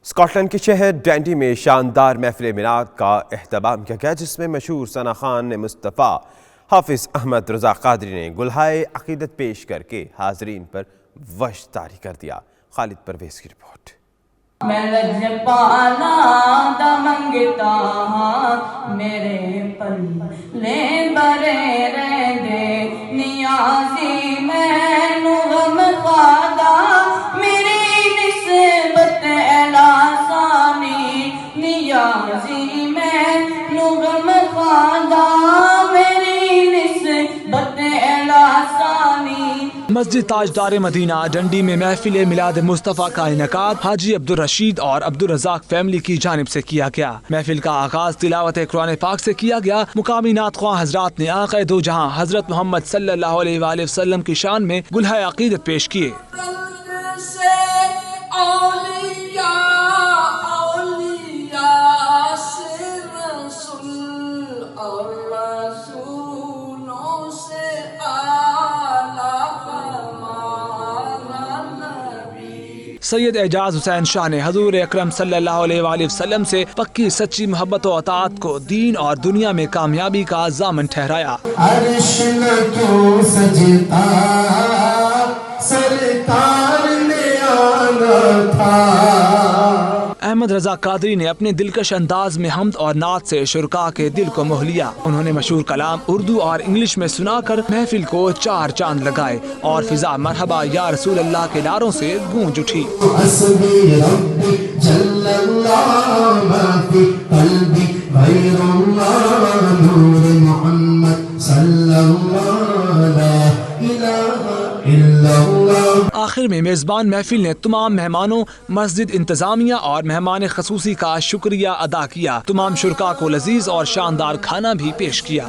Scott land کے شہر ڈنڈی میں شاندار محفل میلاد کا اہتمام کیا گیا، جس میں مشہور ثنا خوان مصطفیٰ حافظ احمد رضا قادری نے گلہائے عقیدت پیش کر کے حاضرین پر وشد طاری کر دیا۔ خالد پرویز کی رپورٹ۔ میں لج پالا دا منگتا ہاں، میرے پلے برے رہ دے نیازی میں غم خوادا، میری نسبت الاسانی نیازی میں غم خوادا، میری نسبت الاسانی۔ مسجد تاجدار مدینہ ڈنڈی میں محفل میلاد مصطفیٰ کا انعقاد حاجی عبدالرشید اور عبدالرزاق فیملی کی جانب سے کیا گیا۔ محفل کا آغاز تلاوت قرآن پاک سے کیا گیا۔ مقامی نعت خواں حضرات نے آقا دو جہاں حضرت محمد صلی اللہ علیہ وآلہ وسلم کی شان میں گلہائے عقیدت پیش کیے۔ سید اعجاز حسین شاہ نے حضور اکرم صلی اللہ علیہ وآلہ وسلم سے پکی سچی محبت و اطاعت کو دین اور دنیا میں کامیابی کا ضامن ٹھہرایا۔ عرش نہ کیوں سجتا سرکار نے آنا تھا۔ احمد رضا قادری نے اپنے دلکش انداز میں حمد اور نعت سے شرکاء کے دل کو موہ لیا۔ انہوں نے مشہور کلام اردو اور انگلش میں سنا کر محفل کو چار چاند لگائے اور فضا مرحبا یا رسول اللہ کے نعروں سے گونج اٹھی۔ حسبی ربی جل اللہ ما فی قلبی غیر اللہ نور محمد صلی اللہ لا الہ الا اللہ۔ آخر میں میزبان محفل نے تمام مہمانوں، مسجد انتظامیہ اور مہمان خصوصی کا شکریہ ادا کیا۔ تمام شرکاء کو لذیذ اور شاندار کھانا بھی پیش کیا۔